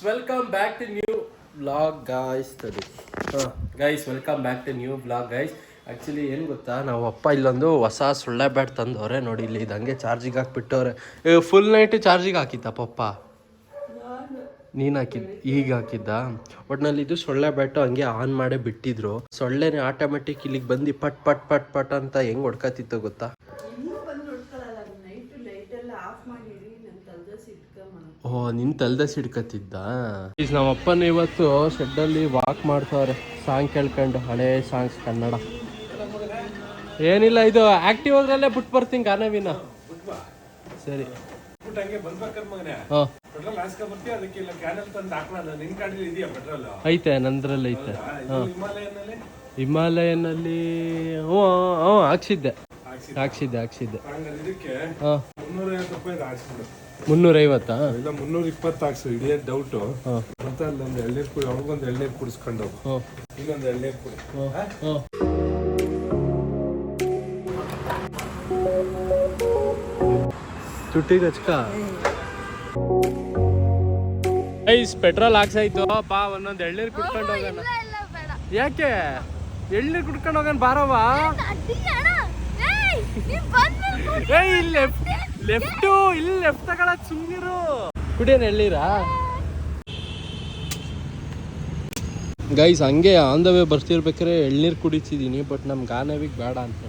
welcome back to new vlog guys. Welcome back to new vlog guys. Actually ಏನು ಗೊತ್ತಾ, ನಾವು ಅಪ್ಪ ಇಲ್ಲೊಂದು ಹೊಸ ಸೊಳ್ಳೆ ಬ್ಯಾಟ್ ತಂದವ್ರೆ ನೋಡಿ. ಇಲ್ಲಿ ಇದು ಹಂಗೆ ಚಾರ್ಜಿಗೆ ಹಾಕ್ಬಿಟ್ಟವ್ರೆ. ಫುಲ್ ನೈಟ್ ಚಾರ್ಜಿಗೆ ಹಾಕಿದ್ದ ಪಪ್ಪ? ನೀನು ಹಾಕಿದ್ದು? ಈಗ ಹಾಕಿದ್ದ? ಒಟ್ನಲ್ಲಿ ಇದು ಸೊಳ್ಳೆ ಬ್ಯಾಟು ಹಂಗೆ ಆನ್ ಮಾಡೇ ಬಿಟ್ಟಿದ್ರು. ಸೊಳ್ಳೆನೇ ಆಟೋಮೆಟಿಕ್ ಇಲ್ಲಿಗೆ ಬಂದು ಪಟ್ ಪಟ್ ಪಟ್ ಪಟ್ ಅಂತ ಹೆಂಗೆ ಹೊಡ್ಕತ್ತಿತ್ತು ಗೊತ್ತಾ? ಓ, ನಿನ್ ತಲ್ದಸ್ ಹಿಡ್ಕತ್ತಿದ್ದ. ನಮ್ಮ ಅಪ್ಪನ ಇವತ್ತು ಶೆಡ್ಡಲ್ಲಿ ವಾಕ್ ಮಾಡ್ತವ್ರೆ, ಸಾಂಗ್ ಕೇಳ್ಕೊಂಡು, ಹಳೇ ಸಾಂಗ್ಸ್ ಕನ್ನಡ. ಏನಿಲ್ಲ, ಇದು ಆಕ್ಟಿವ್ ಹೋದ್ರಲ್ಲೇ ಬಿಟ್ಟು ಬರ್ತೀನಿ ಗಾನವಿನ. ಸರಿ ಐತೆ, ನಂದ್ರಲ್ಲಿ ಐತೆ. ಹಿಮಾಲಯನಲ್ಲಿ ಹ್ಞೂ ಹಾಕ್ಸಿದ್ದೆ. ಹಾಂ, 350 ಇಲ್ಲ 320 ಹಾಕ್ಸು. ಇಡೀ ಡೌಟು ಅಂತ ಅಲ್ಲೊಂದು ಎಳ್ನೀರು ಕುಡಿ, ಅವ್ರಿಗೊಂದು ಎಳ್ನೀರು ಕುಡಿಸ್ಕೊಂಡು ಇನ್ನೊಂದು ಎಳ್ನೀರು ಕುಡಿ. ತುಟ್ಟಿಗೆ ಹಚ್ಕ. ಪೆಟ್ರೋಲ್ ಹಾಕ್ಸಾಯ್ತು ಪಾ, ಒಂದೊಂದು ಎಳ್ನೀರು ಕುಡ್ಕೊಂಡು ಹೋಗೋಣ. ಯಾಕೆ ಎಳ್ನೀರು ಕುಡ್ಕೊಂಡು ಹೋಗೋಣ ಬಾರವ್ವ. ಲೆಫ್ಟು ಇಲ್ಲಿ ಲೆಫ್ಟ್ ತಗೊಳಕ್ ಸುಮ್ನಿರು. ಕುಡಿಯೋಣ ಎಳ್ಳೀರಾ ಗೈಸ್? ಹಂಗೆ ಆನ್ ದ ವೇ ಬರ್ತಿರ್ಬೇಕಾರೆ ಎಳ್ನೀರು ಕುಡಿತಿದ್ದೀನಿ, ಬಟ್ ನಮ್ಗೆ ಗಾನವಿಗೆ ಬೇಡ ಅಂತ.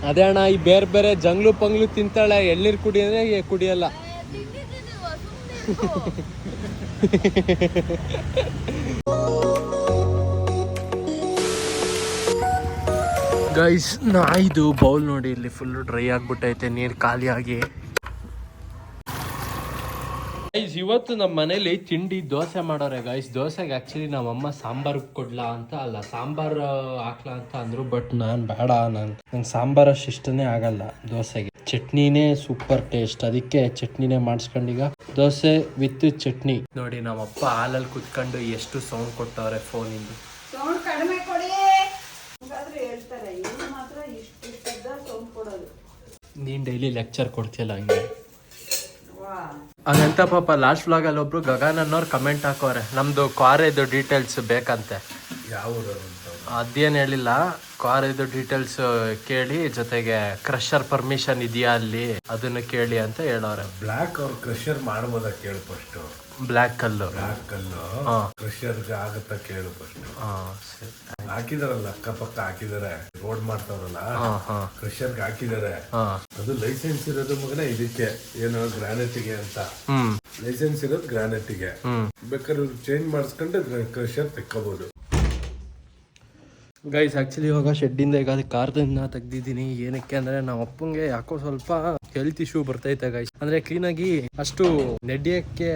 ಅದೇ ಅಣ್ಣ, ಈ ಬೇರೆ ಬೇರೆ ಜಂಗ್ಲು ಪಂಗ್ಲು ತಿಂತಾಳೆ, ಎಳ್ನೀರು ಕುಡಿ ಅಂದ್ರೆ ಕುಡಿಯಲ್ಲ. ಗೈಸ್ ಇದು ಬೌಲ್ ನೋಡಿ, ಇಲ್ಲಿ ಫುಲ್ ಡ್ರೈ ಆಗ್ಬಿಟ್ಟೈತೆ, ನೀರು ಖಾಲಿ ಆಗಿ. ಗೈಸ್ ಇವತ್ತು ನಮ್ಮ ಮನೇಲಿ ತಿಂಡಿ ದೋಸೆ ಮಾಡೋರೆ ಗೈಸ್. ದೋಸೆಗೆ ಆ್ಯಕ್ಚುಲಿ ನಮ್ಮಮ್ಮ ಸಾಂಬಾರು ಕೊಡ್ಲಾ ಅಂತ ಅಲ್ಲ, ಸಾಂಬಾರು ಹಾಕ್ಲಾ ಅಂತ ಅಂದರು. ಬಟ್ ನಾನು ಬೇಡ, ನಂಗೆ ಸಾಂಬಾರು ಅಷ್ಟು ಇಷ್ಟನೇ ಆಗಲ್ಲ ದೋಸೆಗೆ. ಚಟ್ನಿನೇ ಸೂಪರ್ ಟೇಸ್ಟ್, ಅದಕ್ಕೆ ಚಟ್ನಿನೇ ಮಾಡಿಸ್ಕೊಂಡೀಗ ದೋಸೆ ವಿತ್ ಚಟ್ನಿ. ನೋಡಿ ನಮ್ಮಪ್ಪ ಹಾಲಲ್ಲಿ ಕುತ್ಕೊಂಡು ಎಷ್ಟು ಸೌಂಡ್ ಕೊಟ್ಟವ್ರೆ ಫೋನಿಂದ. ನೀನ್ ಡೈಲಿ ಲೆಕ್ಚರ್ ಕೊಡ್ತಿಯಲ್ಲ ಹಂಗೆ. ಅದಂತ ಪಾಪ ಲಾಸ್ಟ್ ವ್ಲಾಗ್ ಅಲ್ಲಿ ಒಬ್ರು ಗಗನ್ ಅನ್ನೋರು ಕಮೆಂಟ್ ಹಾಕೋರೆ, ನಮ್ದು ಕಾರ್ ಇದು ಡೀಟೇಲ್ಸ್ ಬೇಕಂತೆ. ಯಾವ ಅದೇನು ಹೇಳಿಲ್ಲ, ಕಾರ್ ಇದು ಡೀಟೇಲ್ಸ್ ಕೇಳಿ, ಜೊತೆಗೆ ಕ್ರಷರ್ ಪರ್ಮಿಷನ್ ಇದೆಯಾ ಅಲ್ಲಿ ಅದನ್ನ ಕೇಳಿ ಅಂತ ಹೇಳೋರೆ. ಬ್ಲಾಕ್ ಅವ್ರು ಕ್ರಷರ್ ಮಾಡ್ಬೋದಾ ಕೇಳು ಫಸ್ಟ್. ಬ್ಲಾಕ್ ಕಲ್ಲು ಕ್ರಷರ್ಗೆ ಆಗತ್ತ ಕೇಳು ಫಸ್ಟ್. ಹಾಕಿದಾರಲ್ಲ, ಅಕ್ಕಪಕ್ಕ ಹಾಕಿದಾರೆ, ರೋಡ್ ಮಾಡ್ತಾರಲ್ಲ ಕ್ರಷರ್ಗೆ ಹಾಕಿದಾರೆ. ಅದು ಲೈಸೆನ್ಸ್ ಇರೋದು ಮಗನ ಇದಕ್ಕೆ, ಏನು ಗ್ರಾನೈಟ್ಗೆ ಅಂತ ಲೈಸೆನ್ಸ್ ಇರೋದು ಗ್ರಾನೈಟ್ಗೆ. ಬೇಕಾದ್ರೆ ಚೇಂಜ್ ಮಾಡಿಸ್ಕೊಂಡ್ರೆ ಕ್ರಷರ್ ತೆಕ್ಕೋಬಹುದು. ಗೈಸ್ ಆಕ್ಚುಲಿ ಇವಾಗ ಶೆಡ್ಡಿಂದ ಈಗ ಕಾರ್ದಿಂದ ತೆಗ್ದಿದ್ದೀನಿ. ಏನಕ್ಕೆ ಅಂದ್ರೆ ನಮ್ಮ ಅಪ್ಪಂಗೆ ಯಾಕೋ ಸ್ವಲ್ಪ ಹೆಲ್ತ್ ಇಶ್ಯೂ ಬರ್ತೈತೆ ಗೈಸ್. ಅಂದ್ರೆ ಕ್ಲೀನಾಗಿ ಅಷ್ಟು ನೆಡ್ಯಕ್ಕೆ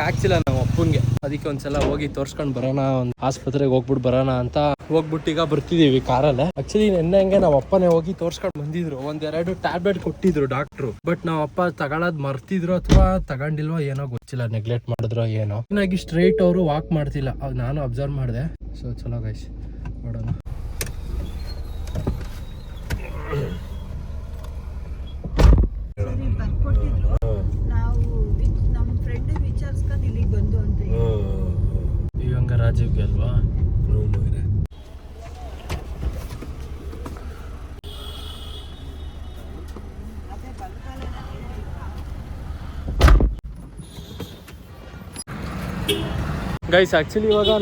ಆಗ್ತಿಲ್ಲ ನಮ್ಮ ಅಪ್ಪಂಗೆ. ಅದಕ್ಕೆ ಒಂದ್ಸಲ ಹೋಗಿ ತೋರ್ಸ್ಕೊಂಡ್ ಬರೋಣ, ಒಂದು ಆಸ್ಪತ್ರೆಗೆ ಹೋಗ್ಬಿಟ್ಟು ಬರೋಣ ಅಂತ ಹೋಗ್ಬಿಟ್ಟು ಈಗ ಬರ್ತಿದೀವಿ ಕಾರಲ್ಲೇ. ಆಕ್ಚುಲಿ ನೆನ್ನೆ ನಮ್ಮ ಅಪ್ಪನೇ ಹೋಗಿ ತೋರ್ಸ್ಕೊಂಡ್ ಬಂದಿದ್ರು. 1-2 ಟ್ಯಾಬ್ಲೆಟ್ ಕೊಟ್ಟಿದ್ರು ಡಾಕ್ಟ್ರು. ಬಟ್ ನಾವ್ ಅಪ್ಪ ತಗೊಳದ್ ಮರ್ತಿದ್ರು ಅಥವಾ ತಗೊಂಡಿಲ್ವೋ ಏನೋ ಗೊತ್ತಿಲ್ಲ, ನೆಗ್ಲೆಕ್ಟ್ ಮಾಡಿದ್ರೋ ಏನೋ. ಕ್ಲೀನಾಗಿ ಸ್ಟ್ರೈಟ್ ಅವರು ವಾಕ್ ಮಾಡ್ತಿಲ್ಲ, ನಾನು ಅಬ್ಸರ್ವ್ ಮಾಡಿದೆ. ಸೊ ಚಲೋ ಗೈಸ್, ನೋಡೋಣ. ಇವಂಗ ರಾಜೀವ್ಗೆ ಅಲ್ವಾ? ಗೈಸ್ ಆಕ್ಚುಲಿ ಇವಾಗ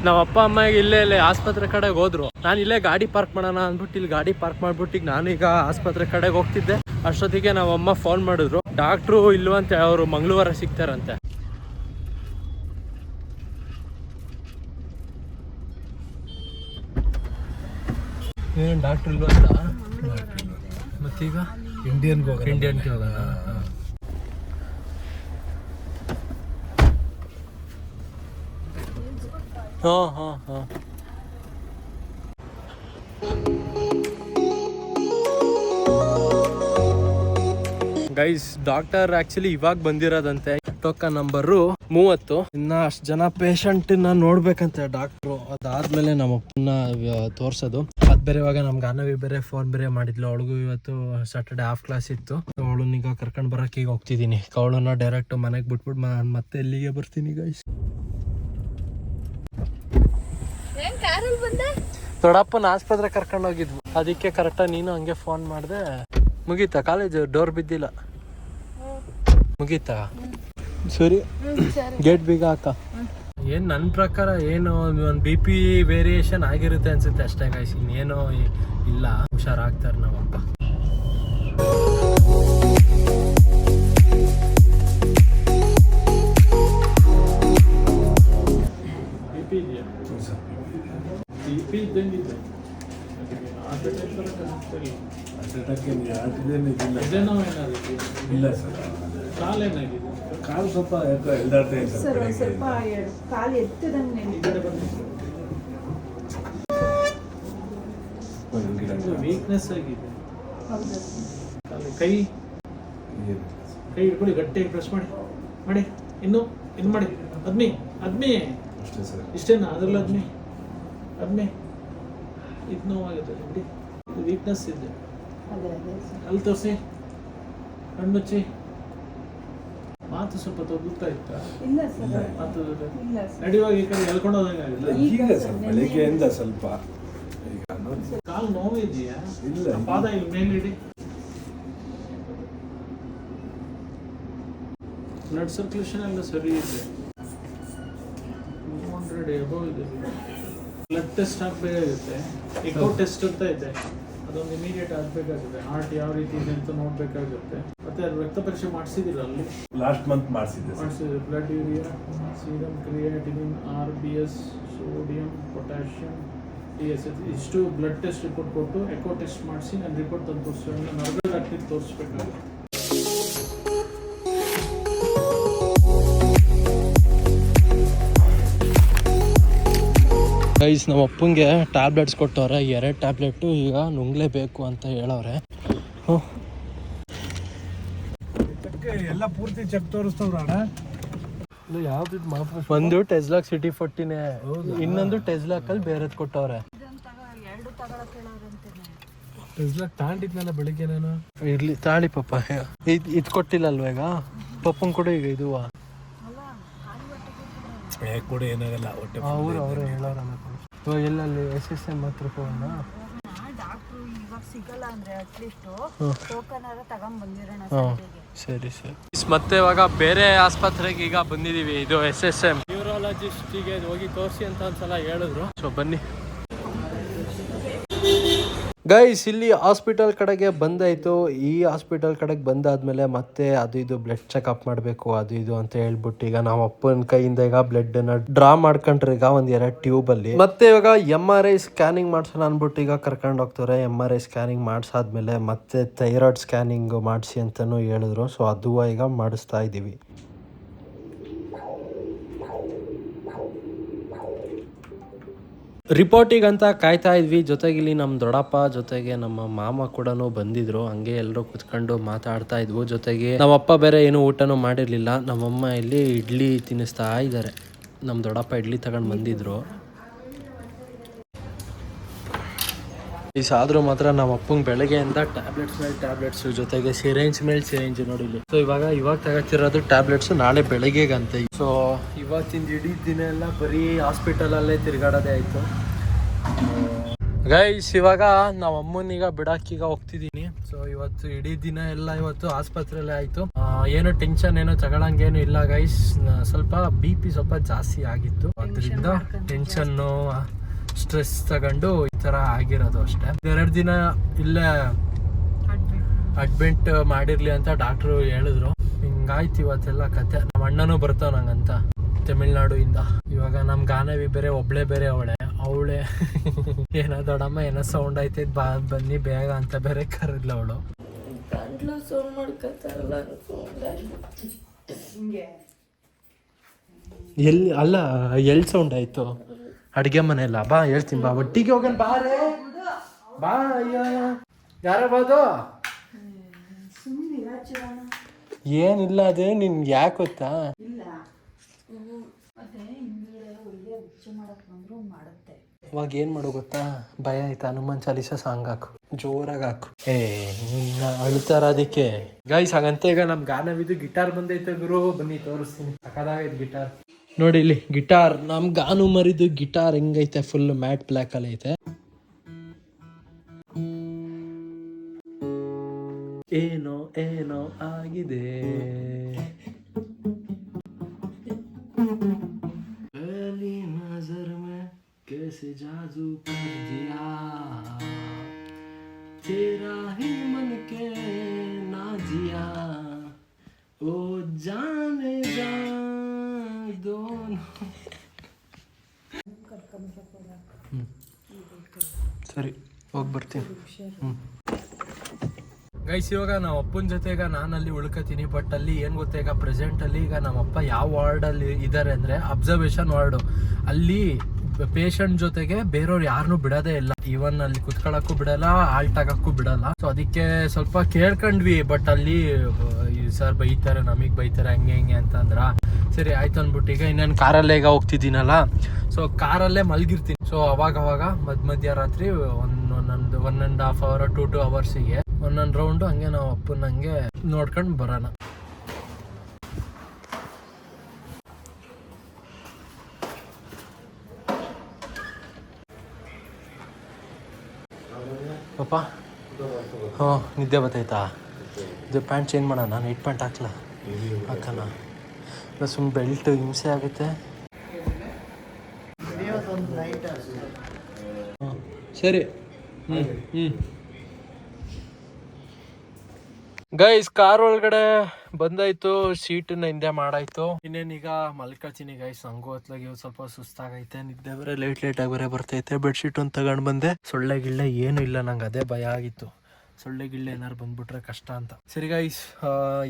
ನಮ್ಮಪ್ಪ ಅಮ್ಮ ಇಲ್ಲೇ ಆಸ್ಪತ್ರೆ ಕಡೆಗೆ ಹೋದ್ರು. ನಾನು ಇಲ್ಲೇ ಗಾಡಿ ಪಾರ್ಕ್ ಮಾಡೋಣ ಅಂದ್ಬಿಟ್ಟು ಇಲ್ಲಿ ಗಾಡಿ ಪಾರ್ಕ್ ಮಾಡ್ಬಿಟ್ಟು ನಾನೀಗ ಆಸ್ಪತ್ರೆ ಕಡೆಗೆ ಹೋಗ್ತಿದ್ದೆ. ಅಷ್ಟೊತ್ತಿಗೆ ನಮ್ಮಮ್ಮ ಫೋನ್ ಮಾಡಿದ್ರು, ಡಾಕ್ಟ್ರು ಇಲ್ವಂತೆ, ಅವರು ಮಂಗಳವಾರ ಸಿಗ್ತಾರಂತೆ. ಏನು ಡಾಕ್ಟ್ರು ಇಲ್ವಂತ? ಮತ್ತೀಗ ಇಂಡಿಯನ್ಗೆ ಹೋಗೋಣ. ಹಾಂ ಗೈಸ್, ಡಾಕ್ಟರ್ ಆಕ್ಚುಲಿ ಇವಾಗ ಬಂದಿರೋದಂತೆ. Token number 30. ಇನ್ನ ಅಷ್ಟು ಜನ ಪೇಷಂಟ್ ನೋಡ್ಬೇಕಂತೆ ಡಾಕ್ಟ್ರು. ಅದಾದ್ಮೇಲೆ ನಮ್ಮ ಅಪ್ಪನ ತೋರ್ಸೋದು. ಅದ್ ಬೇರೆ ಇವಾಗ ನಮ್ಗೆ ಗಾನವಿ ಬೇರೆ ಫೋನ್ ಬೇರೆ ಮಾಡಿದ್ಲು. ಅವಳಿಗೂ ಇವತ್ತು ಸಾಟರ್ಡೆ ಹಾಫ್ ಕ್ಲಾಸ್ ಇತ್ತು. ಅವಳನ್ನೀಗ ಕರ್ಕೊಂಡ್ ಬರಕ್ಕೆ ಈಗ ಹೋಗ್ತಿದ್ದೀನಿ. ಅವಳನ್ನ ಡೈರೆಕ್ಟ್ ಮನೆಗೆ ಬಿಟ್ಬಿಟ್ಟು ಮತ್ತೆ ಎಲ್ಲಿಗೆ ಬರ್ತೀನಿ ಗೈಸ್. ಯಾರಲ್ಲಿ ಬಂದೆ? ದೊಡ್ಡಪ್ಪನ ಆಸ್ಪತ್ರೆ ಕರ್ಕೊಂಡು ಹೋಗಿದ್ವು, ಅದಕ್ಕೆ ಕರೆಕ್ಟಾಗಿ ನೀನು ಹಂಗೆ ಫೋನ್ ಮಾಡಿದೆ. ಮುಗೀತಾ ಕಾಲೇಜು? ಡೋರ್ ಬಿದ್ದಿಲ್ಲ, ಮುಗೀತಾ? ಸರಿ, ಗೇಟ್ ಬೀಗ ಹಾಕ. ಏನು ನನ್ನ ಪ್ರಕಾರ ಏನು ಒಂದು BP ವೇರಿಯೇಷನ್ ಆಗಿರುತ್ತೆ ಅನ್ಸುತ್ತೆ ಅಷ್ಟೇ ಗಾಯ್ಸ್, ಇನ್ನೇನೋ ಇಲ್ಲ. ಹುಷಾರಾಗ್ತಾರೆ ನಮ್ಮಪ್ಪ. ಇಲ್ಲ ಸರ್, ಕಾಲು ಸ್ವಲ್ಪ ಎಲ್ದಾಡ್ತಾ ಇದೆ ಸರ್. ಸ್ವಲ್ಪ ಕಾಲು ಎತ್ತದಂಗೆ ವೀಕ್ನೆಸ್ ಆಗಿದೆ. ಕೈ ಇಟ್ಕೊಳ್ಳಿ, ಗಟ್ಟಿಯಾಗಿ ಪ್ರೆಸ್ ಮಾಡಿ ಮಾಡಿ, ಇನ್ನು ಮಾಡಿ. ಅದ್ಮಿ ಅಷ್ಟೇ ಸರ್. ಇಷ್ಟೇನಾ? ಅದ್ರಲ್ಲಿ ಅದ್ಮಿ ಇದು ನೋವಾಗುತ್ತೆ ನೋಡಿ, ವೀಕ್ನೆಸ್ ಇದೆ. ಅಲ್ಲಿ ತೋರಿಸಿ, ಕಣ್ಣು ಮುಚ್ಚಿ. ಮಾತು ಸ್ವಲ್ಪ ತೊಗುತ್ತಾ ಇತ್ತಾ? ಇಲ್ಲ ಸರ್, ಮಾತು ಇಲ್ಲ ಸರ್. ನಡೆಯುವಾಗ ಈ ಕಡೆ ಎಳ್ಕೊಂಡು ಹೋದಂಗೆ ಆಗಿಲ್ಲ. ಈಗ ಸರ್ ಬೆಳಿಗ್ಗೆಯಿಂದ ಸ್ವಲ್ಪ ಈಗ ಕಾಲು ನೋವಿದೆಯಾ? ಇಲ್ಲ. ಪಾದ ಇಲ್ಲಿ ಮೇಲಿಡಿ. ಬ್ಲಡ್ ಸರ್ಕ್ಯುಲೇಷನ್ ಎಲ್ಲ ಸರಿ ಇದೆ. 200 ಎಬವ್ ಇದೆ. ಬ್ಲಡ್ ಟೆಸ್ಟ್ ಆಗಬೇಕಾಗುತ್ತೆ. ಎಕೋ ಟೆಸ್ಟ್ ಅಂತ ಇದೆ, ಅದೊಂದು ಇಮಿಡಿಯೇಟ್ ಆಗಬೇಕಾಗುತ್ತೆ. ಹಾರ್ಟ್ ಯಾವ ರೀತಿ ಇದೆ ಅಂತ ನೋಡಬೇಕಾಗುತ್ತೆ. ಮತ್ತೆ ರಕ್ತ ಪರೀಕ್ಷೆ ಮಾಡಿಸಿದಿರ ಅಲ್ಲಿ? ಲಾಸ್ಟ್ ಮಂತ್ ಮಾಡಿಸಿದ್ದೆ ಸರ್. ಮಾಡಿಸಿದ್ರೆ blood urea, serum creatinine, RBS, sodium, potassium, TSH ಇಷ್ಟು ಬ್ಲಡ್ ಟೆಸ್ಟ್ ರಿಪೋರ್ಟ್ ಕೊಟ್ಟು ಎಕೋ ಟೆಸ್ಟ್ ಮಾಡಿಸಿ ನಾನು ರಿಪೋರ್ಟ್ ತಂದು ತೋರಿಸ್ತೀನಿ. ನರ್ವಲ್ ಡಾಕ್ಟ್ರಿಗೆ ತೋರಿಸ್ಬೇಕಾಗುತ್ತೆ. ಗೈಸ್, ನಮ್ಮ ಅಪ್ಪಂಗೆ ಟ್ಯಾಬ್ಲೆಟ್ಸ್ ಕೊಟ್ಟವ್ರೆ, 2 ಟ್ಯಾಬ್ಲೆಟು ಈಗ ನುಂಗ್ಲೇಬೇಕು ಅಂತ ಹೇಳವ್ರೆ. ಎಲ್ಲ ಪೂರ್ತಿ ಚೆಕ್ ತೋರಿಸ್ತವ್ರಣ. ಒಂದು ಟೆಸ್ಲಾಕ್ ಸಿಟಿ 40ನೇ, ಇನ್ನೊಂದು ಟೆಸ್ಲಾಕಲ್ಲಿ ಬೇರೆದ್ ಕೊಟ್ಟವ್ರೆ. ಟೆಸ್ಲಾಕ್ ತಾಂಡಿದ್ನಲ್ಲ ಬೆಳಿಗ್ಗೆ ನಾನು. ಇರ್ಲಿ ತಾಳಿ ಪಾಪ, ಇದು ಕೊಟ್ಟಿಲ್ಲ ಅಲ್ವ ಈಗ ಪಪ್ಪನ್ ಕೂಡ. ಈಗ ಇದು ಕೂಡ ಏನಾಗಲ್ಲ, ಹೊಟ್ಟೆ ಅವ್ರು ಹೇಳೋರ ಎಲ್ಲಲ್ಲಿ SSM ಹತ್ರ ಹೋಗೋಣ. ಡಾಕ್ಟ್ರು ಇವಾಗ ಸಿಗಲ್ಲ ಅಂದ್ರೆ ಅಟ್ಲೀಸ್ಟ್ ಟೋಕನ್ ಆರ ತಗೊಂಡ್ ಬಂದಿರೋಣ. ಸರಿ. ಮತ್ತೆ ಇವಾಗ ಬೇರೆ ಆಸ್ಪತ್ರೆಗೆ ಈಗ ಬಂದಿದೀವಿ. ಇದು SSM ನ್ಯೂರಾಲಜಿಸ್ಟಿಗೆ ಹೋಗಿ ತೋರಿಸಿ ಅಂತ ಒಂದ್ಸಲ ಹೇಳಿದ್ರು. ಸೊ ಬನ್ನಿ ಗೈಸ್, ಇಲ್ಲಿ ಹಾಸ್ಪಿಟಲ್ ಕಡೆಗೆ ಬಂದಾಯ್ತು. ಈ ಹಾಸ್ಪಿಟಲ್ ಕಡೆಗೆ ಬಂದಾದ್ಮೇಲೆ ಮತ್ತೆ ಅದು ಇದು ಬ್ಲಡ್ ಚೆಕಪ್ ಮಾಡಬೇಕು, ಅದು ಇದು ಅಂತ ಹೇಳ್ಬಿಟ್ಟು ಈಗ ನಾವು ಅಪ್ಪನ ಕೈಯಿಂದ ಈಗ ಬ್ಲಡ್ ನ ಡ್ರಾ ಮಾಡ್ಕೊಂಡ್ರೆ ಈಗ 1-2 ಟ್ಯೂಬ್ ಅಲ್ಲಿ. ಮತ್ತೆ ಇವಾಗ MRI ಸ್ಕ್ಯಾನಿಂಗ್ ಮಾಡ್ಸೋಣ ಅನ್ಬಿಟ್ಟು ಈಗ ಕರ್ಕೊಂಡು ಹೋಗ್ತಾರೆ. MRI ಸ್ಕ್ಯಾನಿಂಗ್ ಮಾಡ್ಸಾದ್ಮೇಲೆ ಮತ್ತೆ ಥೈರಾಯ್ಡ್ ಸ್ಕ್ಯಾನಿಂಗ್ ಮಾಡಿಸಿ ಅಂತಾನು ಹೇಳಿದ್ರು. ಸೊ ಅದು ಈಗ ಮಾಡಿಸ್ತಾ ಇದೀವಿ. ರಿಪೋರ್ಟಿಗಂತ ಕಾಯ್ತಾ ಇದ್ವಿ. ಜೊತೆಗೆ ಇಲ್ಲಿ ನಮ್ಮ ದೊಡ್ಡಪ್ಪ ಜೊತೆಗೆ ನಮ್ಮ ಮಾಮ ಕೂಡ ಬಂದಿದ್ರು. ಹಂಗೆ ಎಲ್ಲರೂ ಕುತ್ಕೊಂಡು ಮಾತಾಡ್ತಾ ಇದ್ವು. ಜೊತೆಗೆ ನಮ್ಮಪ್ಪ ಬೇರೆ ಏನು ಊಟನೂ ಮಾಡಿರ್ಲಿಲ್ಲ. ನಮ್ಮಮ್ಮ ಇಲ್ಲಿ ಇಡ್ಲಿ ತಿನ್ನಿಸ್ತಾ ಇದ್ದಾರೆ. ನಮ್ಮ ದೊಡ್ಡಪ್ಪ ಇಡ್ಲಿ ತಗೊಂಡು ಬಂದಿದ್ರು. ಈ ಸಾದ್ರು ಮಾತ್ರ ನಮ್ಮ ಅಪ್ಪಂಗೆ ಬೆಳಗ್ಗೆಯಿಂದ ಟ್ಯಾಬ್ಲೆಟ್ಸ್ ಮೇಲೆ ಟ್ಯಾಬ್ಲೆಟ್ಸ್, ಜೊತೆಗೆ ಸಿರೇಂಜ್ ಮೇಲೆ ಸಿರೇಂಜ್ ನೋಡಿ ಇಲ್ಲಿ. ಸೊ ಇವಾಗ ತಗೋತಿರೋದು ಟ್ಯಾಬ್ಲೆಟ್ಸ್ ನಾಳೆ ಬೆಳಗ್ಗೆಗಂತೆ. ಸೊ ಇವತ್ತಿಂದ ಇಡೀ ದಿನ ಎಲ್ಲ ಬರೀ ಹಾಸ್ಪಿಟಲಲ್ಲೇ ತಿರುಗಾಡೋದೇ ಆಯಿತು. ಗೈಸ್, ಇವಾಗ ನಾವು ಅಮ್ಮನೀಗ ಬಿಡಾಕೀಗ ಹೋಗ್ತಿದ್ದೀನಿ. ಸೊ ಇವತ್ತು ಇಡೀ ದಿನ ಎಲ್ಲ ಇವತ್ತು ಆಸ್ಪತ್ರೆಯಲ್ಲೇ ಆಯಿತು. ಏನು ಟೆನ್ಷನ್ ಏನೋ ತಗೊಳಂಗೇನು ಇಲ್ಲ ಗೈಸ್. ಸ್ವಲ್ಪ BP ಸ್ವಲ್ಪ ಜಾಸ್ತಿ ಆಗಿತ್ತು, ಅದರಿಂದ ಟೆನ್ಷನ್ನು ಸ್ಟ್ರೆಸ್ ತಗೊಂಡು ಈ ಥರ ಆಗಿರೋದು ಅಷ್ಟೇ. 2 ದಿನ ಇಲ್ಲೇ ಅಡ್ಮಿಟ್ ಮಾಡಿರ್ಲಿ ಅಂತ ಡಾಕ್ಟ್ರು ಹೇಳಿದ್ರು. ಹಿಂಗಾಯ್ತು ಇವತ್ತೆಲ್ಲ ಕತೆ. ನಮ್ಮ ಅಣ್ಣನೂ ಬರ್ತಾವ ನಂಗಂತ ತಮಿಳ್ನಾಡುಯಿಂದ. ಇವಾಗ ನಮ್ಮ ಗಾನವಿ ಬೇರೆ ಒಬ್ಳೆ ಬೇರೆ ಅವಳೆ ಏನೋ ದೊಡ್ಡಮ್ಮ ಏನೋ ಸೌಂಡ್ ಆಯ್ತೈತ್ ಬನ್ನಿ ಬೇಗ ಅಂತ ಬೇರೆ ಕರೆದ್ಲ ಅವಳು. ಎಲ್ಲಿ ಸೌಂಡ್ ಆಯ್ತು? ಅಡ್ಗೆ ಮನೆಯಲ್ಲ. ಬಾ ಹೇಳ್ತೀನಿ, ಬಾ ಒಟ್ಟಿಗೆ ಹೋಗೋಣ. ಬಾರೇ ಬಾ. ಅಯ್ಯೋ ಯಾರ ಬಾದು? ಏನಿಲ್ಲ, ಅದೇ ನಿನ್ಗೆ ಯಾಕೆ ಗೊತ್ತಾ? ಇವಾಗ ಏನ್ ಮಾಡು ಗೊತ್ತಾ? ಭಯ ಆಯ್ತಾ? ಹನುಮಾನ್ ಚಾಲೀಸ ಸಾಂಗ್ ಹಾಕು, ಜೋರಾಗಿ ಹಾಕು. ಅಳ್ತಾರ ಅದಕ್ಕೆ. ಗೈಸ್ ಹಾಗಂತ ಈಗ ನಮ್ ಗಾನವಿದು ಗಿಟಾರ್ ಬಂದೈತೆ ಗುರು, ಬನ್ನಿ ತೋರಿಸ್ತೀನಿ. ಸಕದಾಗೈತೆ ಗಿಟಾರ್. ನೋಡಿ ಇಲ್ಲಿ ಗಿಟಾರ್ ನಮ್ ಗಾನು ಮರಿದು ಗಿಟಾರ್ ಹೆಂಗೈತೆ ಫುಲ್ ಮ್ಯಾಟ್ ಬ್ಲ್ಯಾಕ್ ಅಲ್ಲಿ ಐತೆ. ಏನೋ ಏನೋ ಆಗಿದೆ पहली नजर में कैसे जादू कर दिया तेरा ही मन के ना जिया ओ जाने जा दोनों. ಸರಿ ಹೋಗಿ ಬರ್ತೀನಿ. ಗೈಸ್ ಇವಾಗ ನಮ್ಮ ಅಪ್ಪನ ಜೊತೆ ಈಗ ನಾನು ಅಲ್ಲಿ ಉಳ್ಕೊತೀನಿ. ಬಟ್ ಅಲ್ಲಿ ಏನು ಗೊತ್ತಾ, ಈಗ ಪ್ರೆಸೆಂಟ್ ಅಲ್ಲಿ ಈಗ ನಮ್ಮಪ್ಪ ಯಾವ ವಾರ್ಡಲ್ಲಿ ಇದ್ದಾರೆ ಅಂದರೆ ಅಬ್ಸರ್ವೇಷನ್ ವಾರ್ಡು. ಅಲ್ಲಿ ಪೇಷಂಟ್ ಜೊತೆಗೆ ಬೇರೆಯವ್ರು ಯಾರನ್ನೂ ಬಿಡೋದೇ ಇಲ್ಲ. ಈವನ್ ಅಲ್ಲಿ ಕುತ್ಕೊಳ್ಳೋಕ್ಕೂ ಬಿಡಲ್ಲ, ಆಲ್ಟ್ ಆಗಕ್ಕೂ ಬಿಡಲ್ಲ. ಸೊ ಅದಕ್ಕೆ ಸ್ವಲ್ಪ ಕೇಳ್ಕೊಂಡ್ವಿ. ಬಟ್ ಅಲ್ಲಿ ಸರ್ ಬೈತಾರೆ, ನಮಗೆ ಬೈತಾರೆ, ಹಂಗೆ ಹಿಂಗೆ ಅಂತಂದ್ರ ಸರಿ ಆಯ್ತು ಅಂದ್ಬಿಟ್ಟು ಈಗ ಇನ್ನೇನು ಕಾರಲ್ಲೇ ಈಗ ಹೋಗ್ತಿದ್ದೀನಲ್ಲ, ಸೊ ಕಾರಲ್ಲೇ ಮಲಗಿರ್ತೀನಿ. ಸೊ ಅವಾಗ ಮಧ್ಯರಾತ್ರಿ ಒಂದೊಂದು 1.5 hour 2 hours ಒಂದೊಂದು ರೌಂಡು ಹಂಗೆ ನಾವು ಅಪ್ಪನ ಹಂಗೆ ನೋಡ್ಕೊಂಡು ಬರೋಣ. ಪಾಪ ಹಾಂ ನಿದ್ದೆ ಬರ್ತೈತಾ? ಇದು ಪ್ಯಾಂಟ್ ಚೇಂಜ್ ಮಾಡೋಣ, ನೈಟ್ ಪ್ಯಾಂಟ್ ಹಾಕೋಣ. ಇಲ್ಲ ಸುಮ್ಮನೆ ಬೆಲ್ಟ್ ಹಿಂಸೆ ಆಗುತ್ತೆ. ಹಾಂ ಸರಿ. ಗೈಸ್ ಕಾರ್ ಒಳಗಡೆ ಬಂದಾಯ್ತು, ಸೀಟನ್ನ ಹಿಂದೆ ಮಾಡಾಯ್ತು. ಇನ್ನೇನೀಗ ಮಲ್ಕೊಳ್ತೀನಿ ಗೈಸ್. ನಂಗೂ ಹೊತ್ಲಾಗಿ ಸ್ವಲ್ಪ ಸುಸ್ತಾಗೈತೆ, ನಿದ್ದೆ ಬೇರೆ ಲೇಟ್ ಆಗಿ ಬೇರೆ ಬರ್ತೈತೆ. ಬೆಡ್ಶೀಟ್ ಒಂದು ತಗೊಂಡು ಬಂದೆ. ಸೊಳ್ಳೆ ಗಿಳ್ಳೆ ಏನು ಇಲ್ಲ, ನಂಗೆ ಅದೇ ಭಯ ಆಗಿತ್ತು, ಸೊಳ್ಳೆ ಗಿಳ್ಳೆ ಏನಾರು ಬಂದ್ಬಿಟ್ರೆ ಕಷ್ಟ ಅಂತ. ಸರಿ ಗೈಸ್,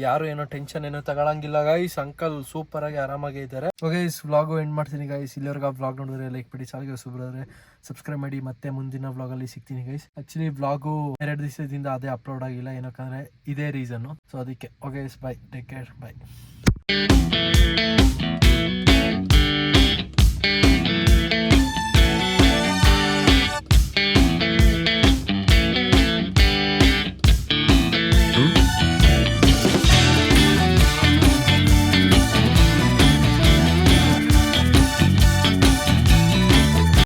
ಯಾರು ಏನೋ ಟೆನ್ಷನ್ ಏನೋ ತಗೊಳಂಗಿಲ್ಲ ಗೈಸ್. ಅಂಕಲ್ ಸೂಪರ್ ಆಗಿ ಆರಾಮಾಗಿ ಇದ್ದಾರೆ. ಗೈಸ್ ವ್ಲಾಗು ಎಂಡ್ ಮಾಡ್ತೀನಿ ಗೈಸ್. ಇಲ್ಲಿವರೆಗೆ ಆ ವ್ಲಾಗ್ ನೋಡಿದ್ರೆ ಲೈಕ್ ಬಿಡಿ, ಚಾನಲ್ಗೆ ಹೊಸಬ್ರಾದ್ರೆ ಸಬ್ಸ್ಕ್ರೈಬ್ ಮಾಡಿ. ಮತ್ತೆ ಮುಂದಿನ ವ್ಲಾಗಲ್ಲಿ ಸಿಗ್ತೀನಿ ಗೈಸ್. ಆಕ್ಚುಲಿ ವ್ಲಾಗು 2 ದಿವಸದಿಂದ ಅದೇ ಅಪ್ಲೋಡ್ ಆಗಿಲ್ಲ, ಏನಕ್ಕಂದ್ರೆ ಇದೇ ರೀಸನ್ನು. ಸೊ ಅದಕ್ಕೆ okay guys, by, take care, by.